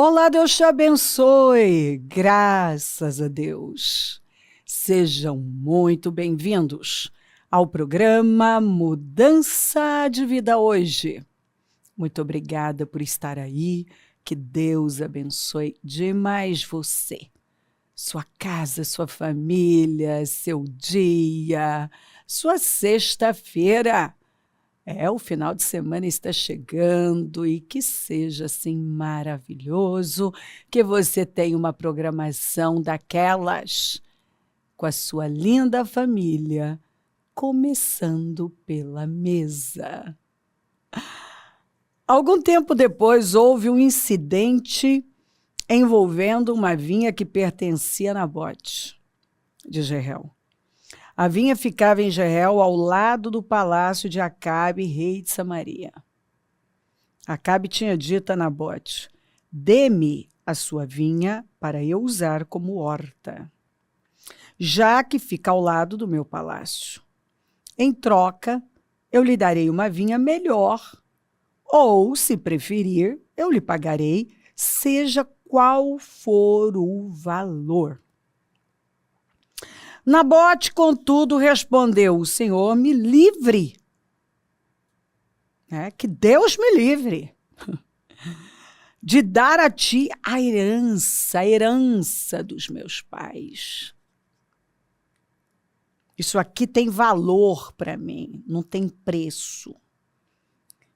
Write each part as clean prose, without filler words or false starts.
Olá, Deus te abençoe, graças a Deus. Sejam muito bem-vindos ao programa Mudança de Vida Hoje. Muito obrigada por estar aí, que Deus abençoe demais você, sua casa, sua família, seu dia, sua sexta-feira. O final de semana está chegando e que seja assim maravilhoso, que você tenha uma programação daquelas com a sua linda família, começando pela mesa. Algum tempo depois houve um incidente envolvendo uma vinha que pertencia a Nabote de Jezreel. A vinha ficava em Jezreel, ao lado do palácio de Acabe, rei de Samaria. Acabe tinha dito a Nabote: dê-me a sua vinha para eu usar como horta, já que fica ao lado do meu palácio. Em troca, eu lhe darei uma vinha melhor, ou, se preferir, eu lhe pagarei, seja qual for o valor. Nabote, contudo, respondeu: o Senhor me livre. Que Deus me livre de dar a ti a herança dos meus pais. Isso aqui tem valor para mim, não tem preço.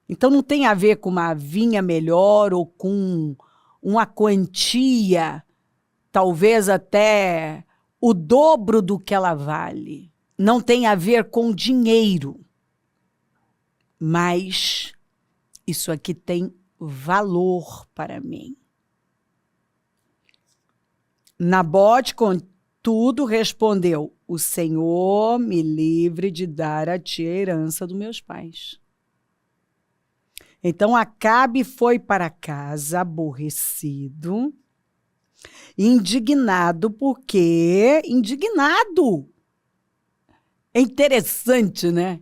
Então não tem a ver com uma vinha melhor ou com uma quantia, talvez até o dobro do que ela vale. Não tem a ver com dinheiro. Mas isso aqui tem valor para mim. Nabote, contudo, respondeu: o Senhor me livre de dar a ti a herança dos meus pais. Então Acabe foi para casa aborrecido, indignado, porque... Indignado! É interessante, né?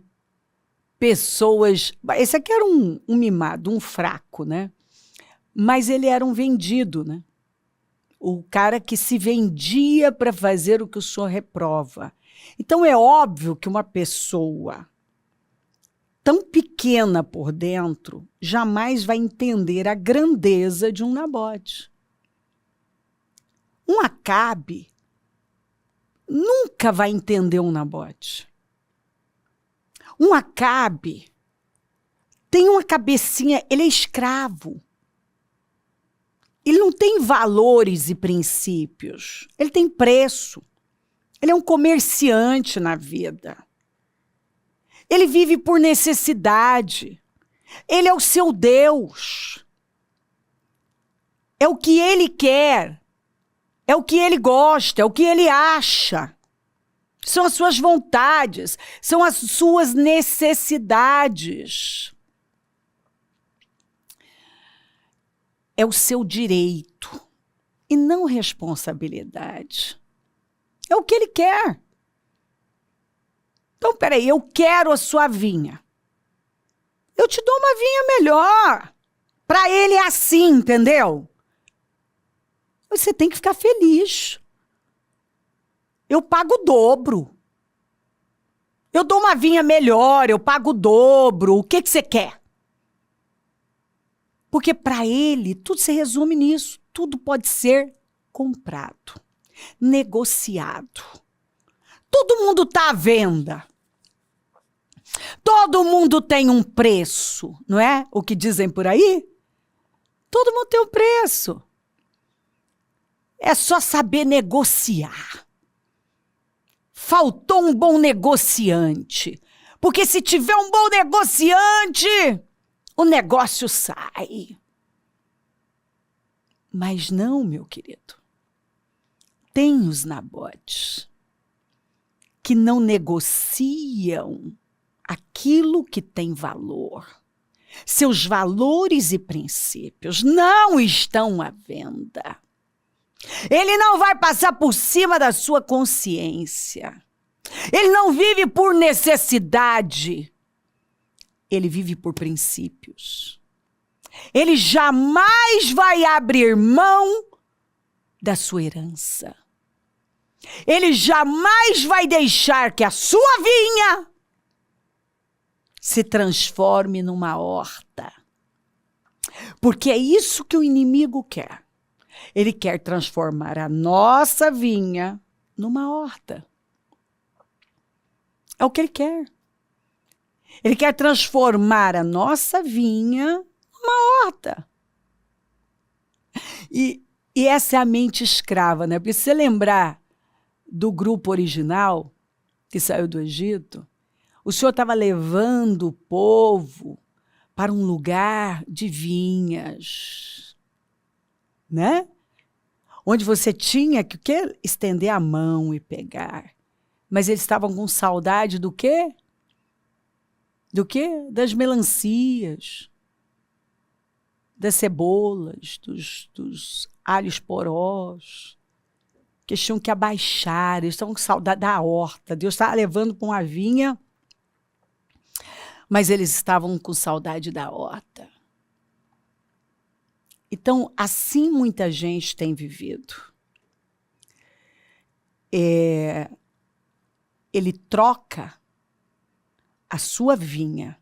Pessoas... Esse aqui era um mimado, um fraco, né? Mas ele era um vendido, né? O cara que se vendia para fazer o que o Senhor reprova. Então é óbvio que uma pessoa tão pequena por dentro jamais vai entender a grandeza de um Nabote. Um Acabe nunca vai entender um Nabote. Um Acabe tem uma cabecinha, ele é escravo. Ele não tem valores e princípios. Ele tem preço. Ele é um comerciante na vida. Ele vive por necessidade. Ele é o seu Deus. É o que ele quer. É o que ele gosta, é o que ele acha. São as suas vontades, são as suas necessidades. É o seu direito e não responsabilidade. É o que ele quer. Então, peraí, eu quero a sua vinha. Eu te dou uma vinha melhor. Para ele é assim, entendeu? Você tem que ficar feliz. Eu pago o dobro. Eu dou uma vinha melhor, eu pago o dobro. O que você quer? Porque para ele, tudo se resume nisso. Tudo pode ser comprado, negociado. Todo mundo está à venda. Todo mundo tem um preço, não é? O que dizem por aí? Todo mundo tem um preço. É só saber negociar. Faltou um bom negociante. Porque se tiver um bom negociante, o negócio sai. Mas não, meu querido. Tem os Nabotes que não negociam aquilo que tem valor. Seus valores e princípios não estão à venda. Ele não vai passar por cima da sua consciência. Ele não vive por necessidade. Ele vive por princípios. Ele jamais vai abrir mão da sua herança. Ele jamais vai deixar que a sua vinha se transforme numa horta. Porque é isso que o inimigo quer. Ele quer transformar a nossa vinha numa horta. É o que ele quer. Ele quer transformar a nossa vinha numa horta. E essa é a mente escrava, né? Porque se você lembrar do grupo original que saiu do Egito, o Senhor estava levando o povo para um lugar de vinhas, né? Onde você tinha que o quê? Estender a mão e pegar. Mas eles estavam com saudade do quê? Do quê? Das melancias, das cebolas, dos alhos porós, que eles tinham que abaixar, eles estavam com saudade da horta. Deus estava levando para uma vinha, mas eles estavam com saudade da horta. Então, assim muita gente tem vivido. Ele troca a sua vinha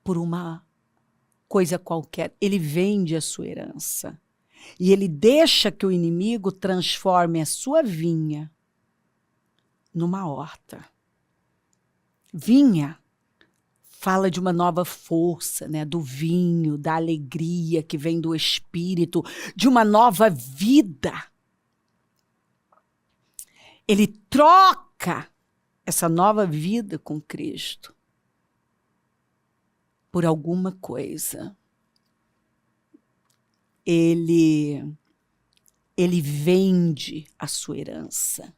por uma coisa qualquer. Ele vende a sua herança. E ele deixa que o inimigo transforme a sua vinha numa horta. Vinha fala de uma nova força, né? Do vinho, da alegria que vem do Espírito, de uma nova vida. Ele troca essa nova vida com Cristo por alguma coisa. Ele vende a sua herança.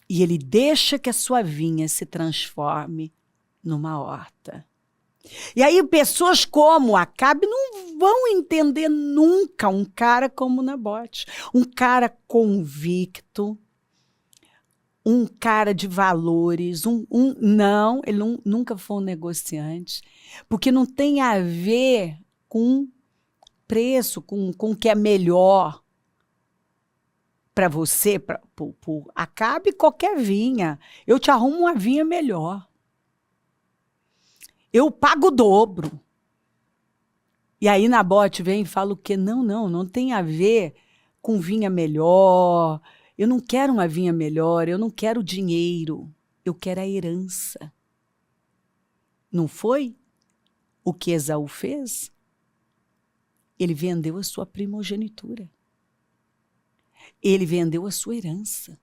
E ele deixa que a sua vinha se transforme numa horta. E aí pessoas como Acabe não vão entender nunca um cara como Nabote. Um cara convicto, um cara de valores, não, ele nunca foi um negociante, porque não tem a ver com preço, com o que é melhor para você, por Acabe qualquer vinha. Eu te arrumo uma vinha melhor. Eu pago o dobro. E aí Nabote vem e fala o quê? Não tem a ver com vinha melhor. Eu não quero uma vinha melhor, eu não quero dinheiro. Eu quero a herança. Não foi o que Esaú fez? Ele vendeu a sua primogenitura. Ele vendeu a sua herança.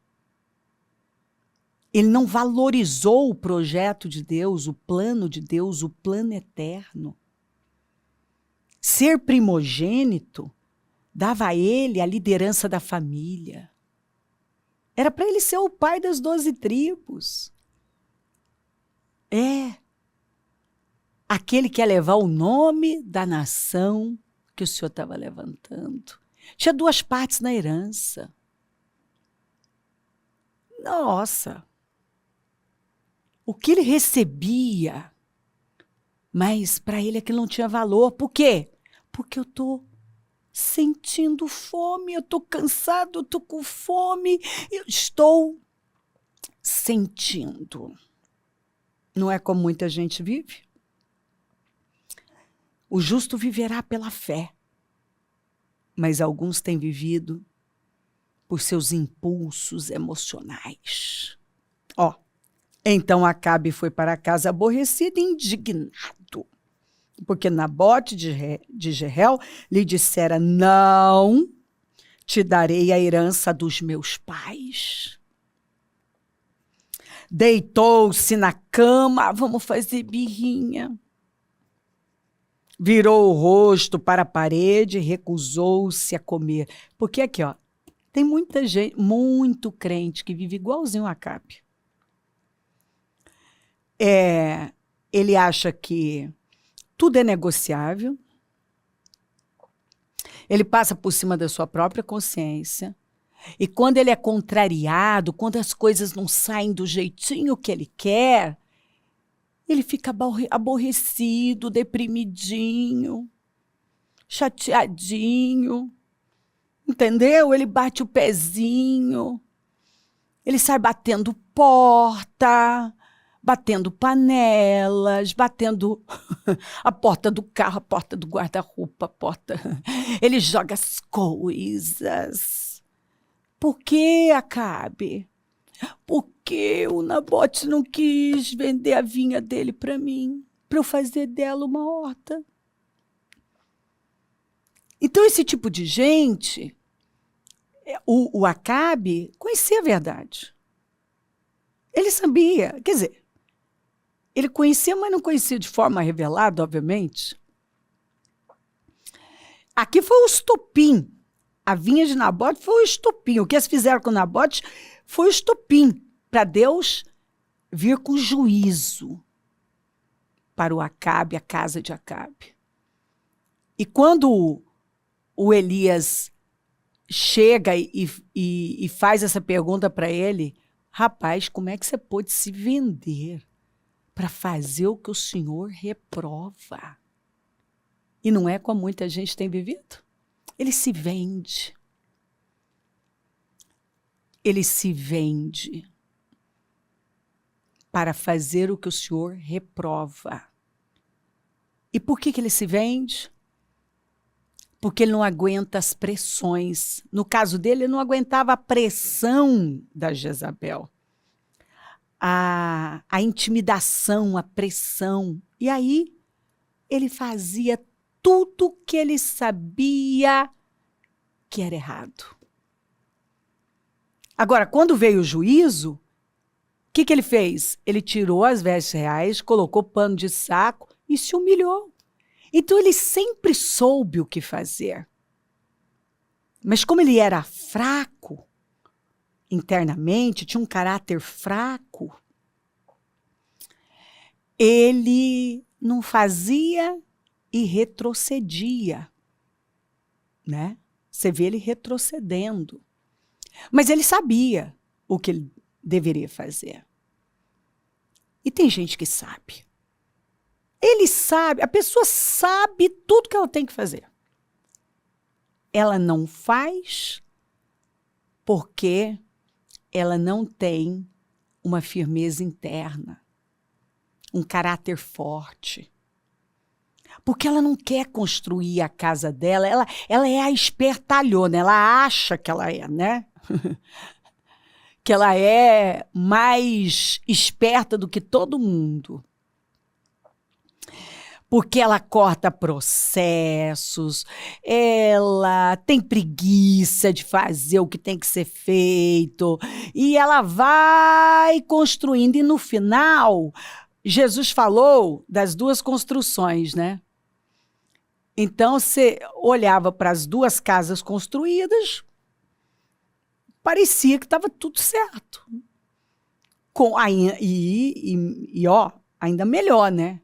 Ele não valorizou o projeto de Deus, o plano de Deus, o plano eterno. Ser primogênito dava a ele a liderança da família. Era para ele ser o pai das 12 tribos. Aquele que ia levar o nome da nação que o Senhor estava levantando. Tinha 2 partes na herança. Nossa! O que ele recebia, mas para ele aquilo não tinha valor. Por quê? Porque eu estou sentindo fome, eu estou cansado, eu estou com fome, eu estou sentindo. Não é como muita gente vive? O justo viverá pela fé, mas alguns têm vivido por seus impulsos emocionais. Então Acabe foi para casa aborrecido e indignado, porque Nabote de Jezreel lhe dissera: não te darei a herança dos meus pais. Deitou-se na cama, vamos fazer birrinha. Virou o rosto para a parede e recusou-se a comer. Porque aqui, tem muita gente, muito crente que vive igualzinho a Acabe. Ele acha que tudo é negociável. Ele passa por cima da sua própria consciência. E quando ele é contrariado, quando as coisas não saem do jeitinho que ele quer, ele fica aborrecido, deprimidinho, chateadinho, entendeu? Ele bate o pezinho, ele sai batendo porta, batendo panelas, batendo a porta do carro, a porta do guarda-roupa, a porta... Ele joga as coisas. Por que, Acabe? Porque o Nabote não quis vender a vinha dele para mim, para eu fazer dela uma horta. Então, esse tipo de gente, o Acabe conhecia a verdade. Ele sabia, quer dizer, ele conhecia, mas não conhecia de forma revelada, obviamente. Aqui foi o estopim. A vinha de Nabote foi o estopim. O que eles fizeram com Nabote foi o estopim para Deus vir com juízo para o Acabe, a casa de Acabe. E quando o Elias chega e faz essa pergunta para ele, rapaz, como é que você pôde se vender para fazer o que o Senhor reprova? E não é como muita gente tem vivido? Ele se vende. Ele se vende para fazer o que o Senhor reprova. E por que ele se vende? Porque ele não aguenta as pressões. No caso dele, ele não aguentava a pressão da Jezabel. A intimidação, a pressão. E aí, ele fazia tudo que ele sabia que era errado. Agora, quando veio o juízo, o que ele fez? Ele tirou as vestes reais, colocou pano de saco e se humilhou. Então, ele sempre soube o que fazer. Mas como ele era fraco, internamente, tinha um caráter fraco, ele não fazia e retrocedia, né? Você vê ele retrocedendo. Mas ele sabia o que ele deveria fazer. E tem gente que sabe. Ele sabe, a pessoa sabe tudo que ela tem que fazer. Ela não faz porque ela não tem uma firmeza interna, um caráter forte. Porque ela não quer construir a casa dela, ela é a espertalhona, ela acha que ela é, né? Que ela é mais esperta do que todo mundo. Porque ela corta processos, ela tem preguiça de fazer o que tem que ser feito, e ela vai construindo. E no final, Jesus falou das duas construções, né? Então, você olhava para as duas casas construídas, parecia que estava tudo certo. Ainda melhor, né?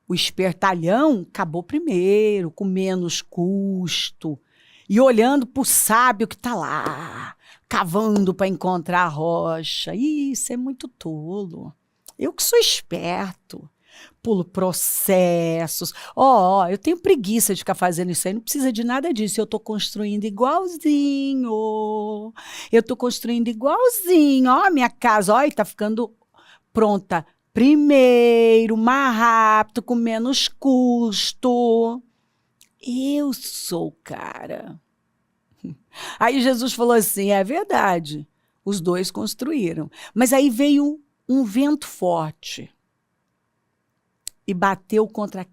O espertalhão acabou primeiro, com menos custo, e olhando para o sábio que está lá, cavando para encontrar a rocha. Isso é muito tolo. Eu que sou esperto, pulo processos. Eu tenho preguiça de ficar fazendo isso aí, não precisa de nada disso. Eu estou construindo igualzinho. Eu estou construindo igualzinho. Minha casa, está ficando pronta. Primeiro, mais rápido, com menos custo. Eu sou o cara. Aí Jesus falou assim, é verdade, os dois construíram. Mas aí veio um vento forte e bateu contra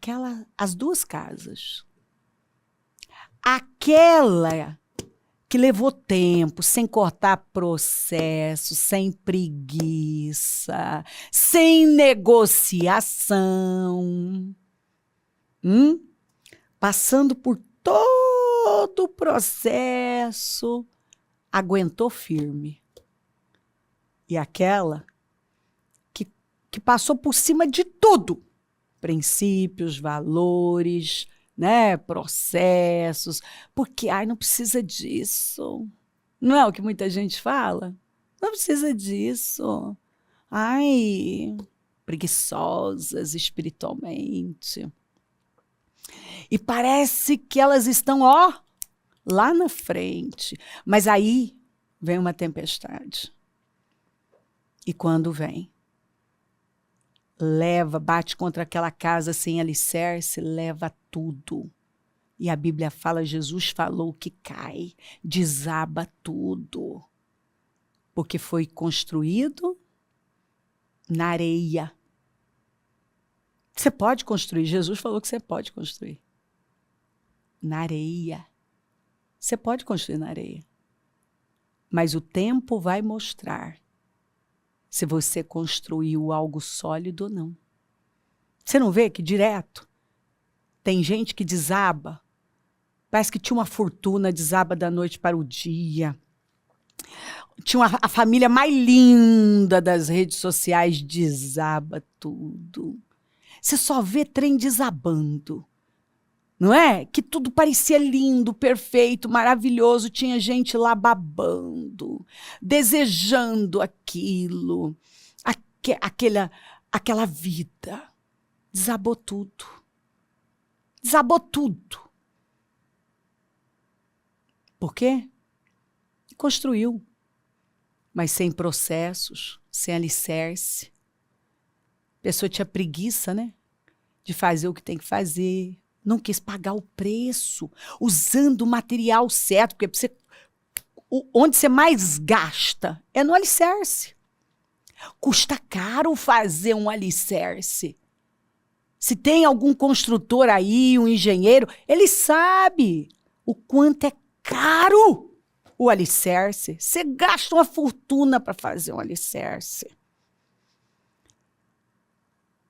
as duas casas. Aquela que levou tempo, sem cortar processo, sem preguiça, sem negociação, passando por todo o processo, aguentou firme. E aquela que passou por cima de tudo, princípios, valores, né, processos, porque, não precisa disso. Não é o que muita gente fala? Não precisa disso. preguiçosas espiritualmente. E parece que elas estão, ó, lá na frente. Mas aí vem uma tempestade. E quando vem, leva, bate contra aquela casa sem alicerce, leva tudo. E a Bíblia fala, Jesus falou que cai, desaba tudo. Porque foi construído na areia. Você pode construir, Jesus falou que você pode construir. Na areia. Você pode construir na areia. Mas o tempo vai mostrar se você construiu algo sólido ou não. Você não vê que direto tem gente que desaba? Parece que tinha uma fortuna, desaba da noite para o dia. Tinha a família mais linda das redes sociais, desaba tudo. Você só vê trem desabando. Não é? Que tudo parecia lindo, perfeito, maravilhoso. Tinha gente lá babando, desejando aquilo, aquela vida. Desabou tudo. Desabou tudo. Por quê? Construiu, mas sem processos, sem alicerce. A pessoa tinha preguiça, né? De fazer o que tem que fazer. Não quis pagar o preço, usando o material certo, porque onde você mais gasta é no alicerce. Custa caro fazer um alicerce. Se tem algum construtor aí, um engenheiro, ele sabe o quanto é caro o alicerce. Você gasta uma fortuna para fazer um alicerce.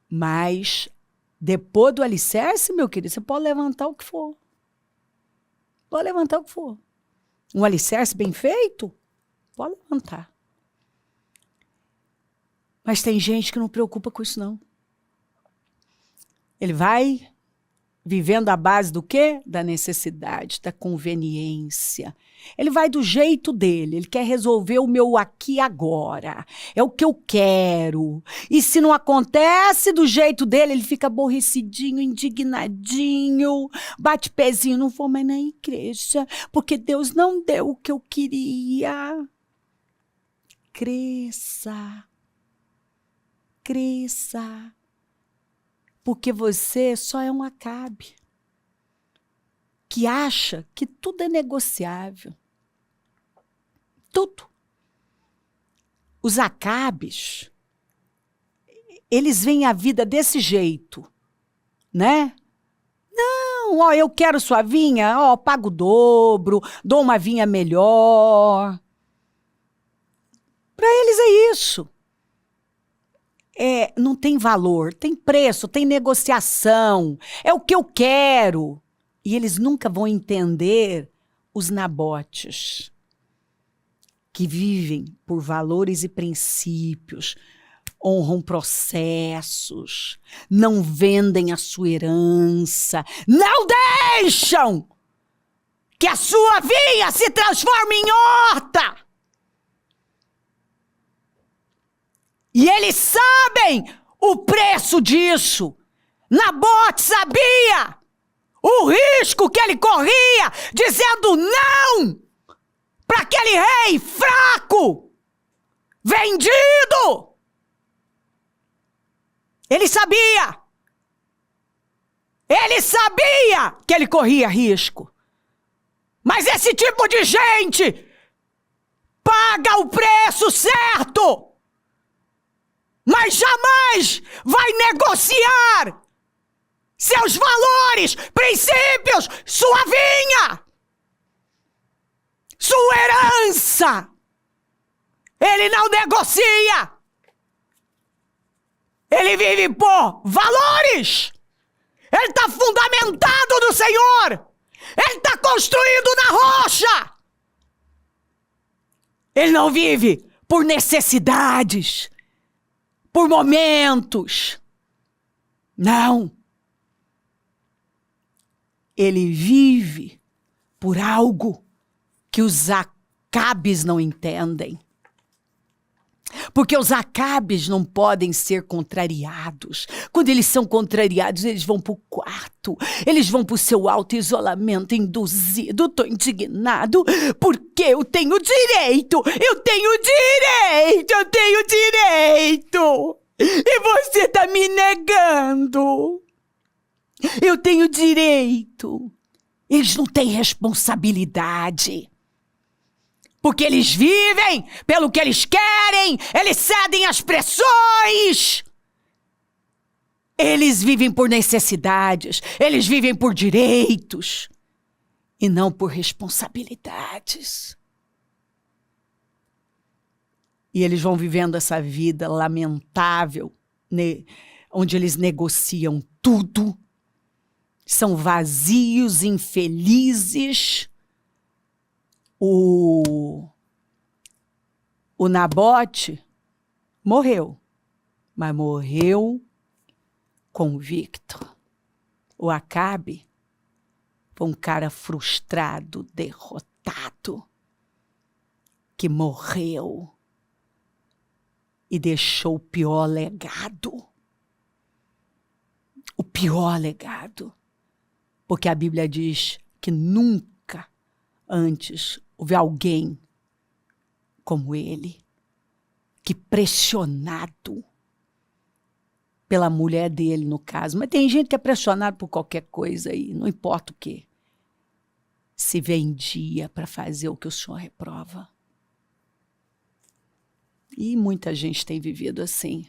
Mas depois do alicerce, meu querido, você pode levantar o que for. Pode levantar o que for. Um alicerce bem feito, pode levantar. Mas tem gente que não preocupa com isso, não. Ele vai vivendo à base do quê? Da necessidade, da conveniência. Ele vai do jeito dele, ele quer resolver o meu aqui e agora. É o que eu quero. E se não acontece do jeito dele, ele fica aborrecidinho, indignadinho, bate pezinho, não vou mais na igreja, porque Deus não deu o que eu queria. Cresça. Cresça. Porque você só é um Acabe que acha que tudo é negociável. Tudo. Os Acabes, eles veem a vida desse jeito, né? Não, ó, eu quero sua vinha, ó, pago o dobro, dou uma vinha melhor. Para eles é isso. Não tem valor, tem preço, tem negociação, é o que eu quero. E eles nunca vão entender os nabotes, que vivem por valores e princípios, honram processos, não vendem a sua herança, não deixam que a sua vinha se transforme em horta. E eles sabem o preço disso. Nabote sabia o risco que ele corria, dizendo não para aquele rei fraco, vendido. Ele sabia. Ele sabia que ele corria risco. Mas esse tipo de gente paga o preço certo. Mas jamais vai negociar seus valores, princípios, sua vinha, sua herança. Ele não negocia. Ele vive por valores. Ele está fundamentado no Senhor. Ele está construído na rocha. Ele não vive por necessidades, por momentos. Não. Ele vive por algo que os Acabes não entendem. Porque os Acabes não podem ser contrariados. Quando eles são contrariados, eles vão para o quarto. Eles vão para o seu auto-isolamento induzido. Estou indignado porque eu tenho direito. Eu tenho direito. Eu tenho direito. E você está me negando. Eu tenho direito. Eles não têm responsabilidade. Porque eles vivem pelo que eles querem, eles cedem às pressões. Eles vivem por necessidades, eles vivem por direitos e não por responsabilidades. E eles vão vivendo essa vida lamentável, onde eles negociam tudo, são vazios, infelizes. O Nabote morreu, mas morreu convicto. O Acabe foi um cara frustrado, derrotado, que morreu e deixou o pior legado. O pior legado. Porque a Bíblia diz que nunca antes houve alguém como ele, que pressionado pela mulher dele, no caso. Mas tem gente que é pressionado por qualquer coisa aí, não importa o quê. Se vendia para fazer o que o Senhor reprova. E muita gente tem vivido assim.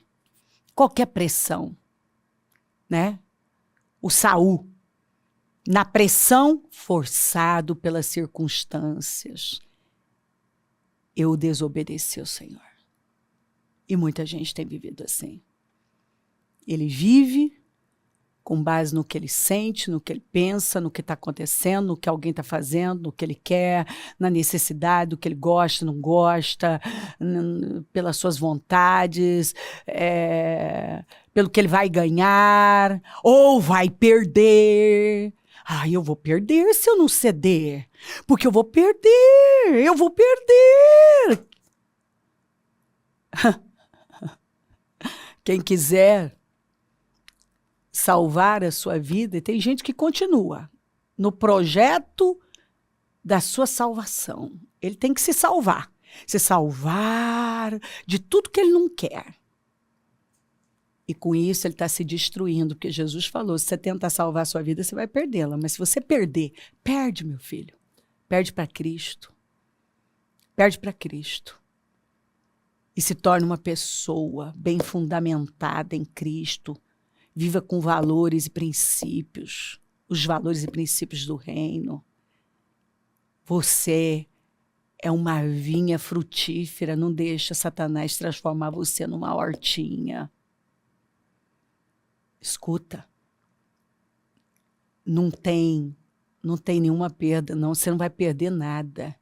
Qualquer pressão, né? O Saul, na pressão, forçado pelas circunstâncias, eu desobedeci ao Senhor. E muita gente tem vivido assim. Ele vive com base no que ele sente, no que ele pensa, no que está acontecendo, no que alguém está fazendo, no que ele quer, na necessidade, do que ele gosta, não gosta, pelas suas vontades, pelo que ele vai ganhar ou vai perder. Eu vou perder se eu não ceder, porque eu vou perder. Quem quiser salvar a sua vida, e tem gente que continua no projeto da sua salvação. Ele tem que se salvar de tudo que ele não quer. E com isso ele está se destruindo, porque Jesus falou, se você tentar salvar a sua vida, você vai perdê-la. Mas se você perder, perde, meu filho. Perde para Cristo. Perde para Cristo. E se torna uma pessoa bem fundamentada em Cristo. Viva com valores e princípios. Os valores e princípios do reino. Você é uma vinha frutífera. Não deixa Satanás transformar você numa hortinha. Escuta, não tem nenhuma perda, não. Você não vai perder nada.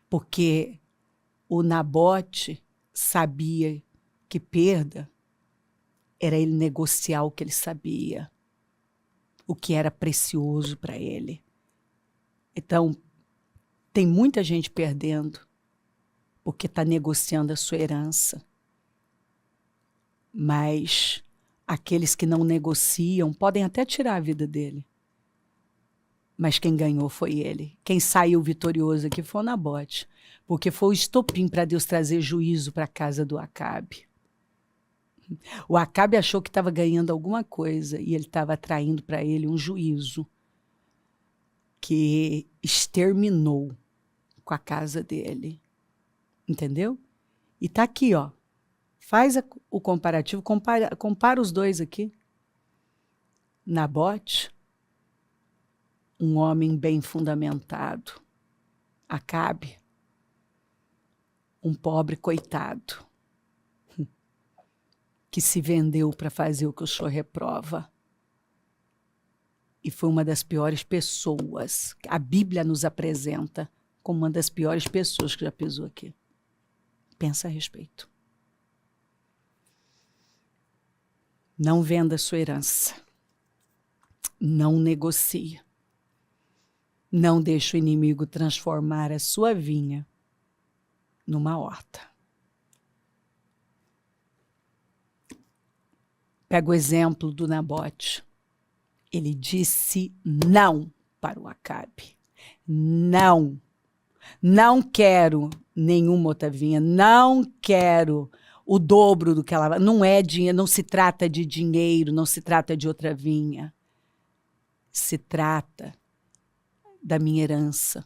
Porque o Nabote sabia que perda era ele negociar o que ele sabia, o que era precioso para ele. Então, tem muita gente perdendo porque está negociando a sua herança. Mas aqueles que não negociam podem até tirar a vida dele. Mas quem ganhou foi ele. Quem saiu vitorioso aqui foi o Nabote. Porque foi o estopim para Deus trazer juízo para a casa do Acabe. O Acabe achou que estava ganhando alguma coisa e ele estava atraindo para ele um juízo que exterminou com a casa dele. Entendeu? E está aqui, ó. Faz o comparativo, compara os dois aqui. Nabote, um homem bem fundamentado. Acabe, um pobre coitado, que se vendeu para fazer o que o Senhor reprova. E foi uma das piores pessoas. A Bíblia nos apresenta como uma das piores pessoas que já pisou aqui. Pensa a respeito. Não venda sua herança. Não negocie. Não deixe o inimigo transformar a sua vinha numa horta. Pega o exemplo do Nabote. Ele disse não para o Acabe. Não. Não quero nenhuma outra vinha. Não quero o dobro do que ela... Não é dinheiro, não se trata de dinheiro, não se trata de outra vinha. Se trata da minha herança.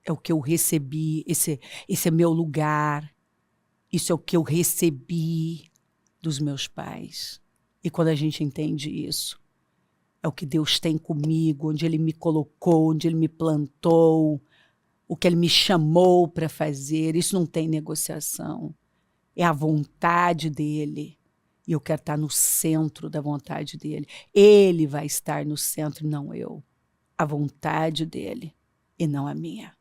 É o que eu recebi, esse é meu lugar. Isso é o que eu recebi dos meus pais. E quando a gente entende isso, é o que Deus tem comigo, onde Ele me colocou, onde Ele me plantou, o que Ele me chamou para fazer. Isso não tem negociação. É a vontade dEle. E eu quero estar no centro da vontade dEle. Ele vai estar no centro, não eu. A vontade dEle e não a minha.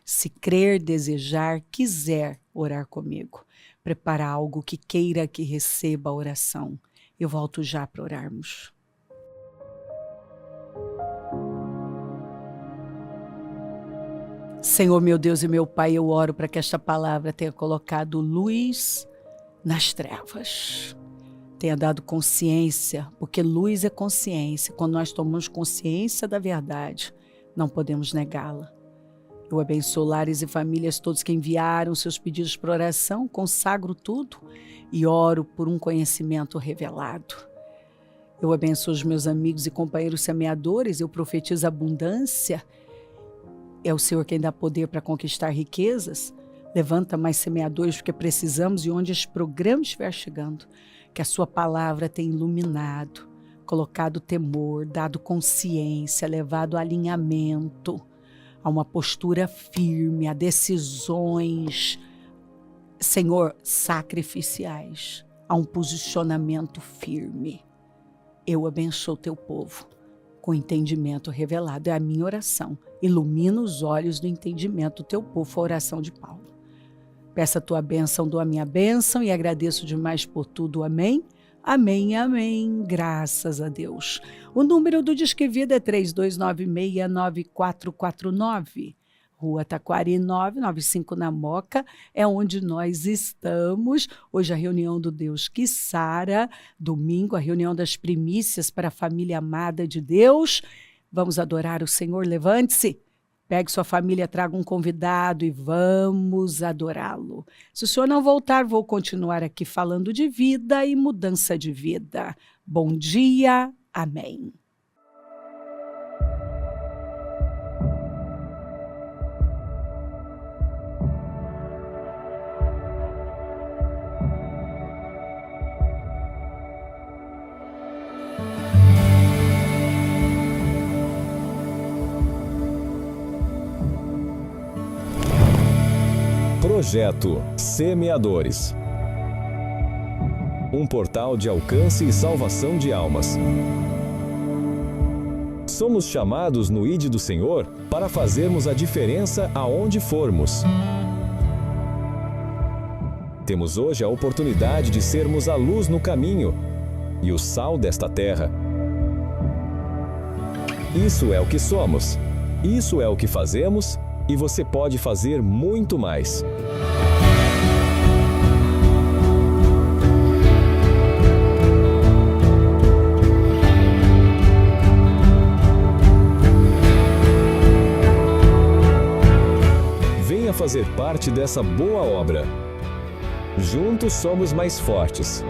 Se crer, desejar, quiser orar comigo, preparar algo que queira que receba a oração. Eu volto já para orarmos. Senhor, meu Deus e meu Pai, eu oro para que esta palavra tenha colocado luz nas trevas. Tenha dado consciência, porque luz é consciência. Quando nós tomamos consciência da verdade, não podemos negá-la. Eu abençoo lares e famílias, todos que enviaram seus pedidos para oração, consagro tudo e oro por um conhecimento revelado. Eu abençoo os meus amigos e companheiros semeadores, eu profetizo abundância. É o Senhor quem dá poder para conquistar riquezas. Levanta mais semeadores, porque precisamos, e onde este programa estiver chegando, que a sua palavra tenha iluminado, colocado temor, dado consciência, levado alinhamento, a uma postura firme, a decisões, Senhor, sacrificiais, a um posicionamento firme. Eu abençoo teu povo com entendimento revelado. É a minha oração. Ilumina os olhos do entendimento do teu povo. Foi a oração de Paulo. Peço a tua bênção, dou a minha bênção e agradeço demais por tudo. Amém? Amém, amém. Graças a Deus. O número do Disque Vida é 3296-9449. Rua Taquari 995 na Moca, é onde nós estamos. Hoje a reunião do Deus que Sara, domingo a reunião das primícias para a família amada de Deus. Vamos adorar o Senhor, levante-se. Pegue sua família, traga um convidado e vamos adorá-lo. Se o senhor não voltar, vou continuar aqui falando de vida e mudança de vida. Bom dia, amém. Projeto Semeadores. Um portal de alcance e salvação de almas. Somos chamados no ID do Senhor para fazermos a diferença aonde formos. Temos hoje a oportunidade de sermos a luz no caminho e o sal desta terra. Isso é o que somos, isso é o que fazemos e você pode fazer muito mais. Venha fazer parte dessa boa obra. Juntos somos mais fortes.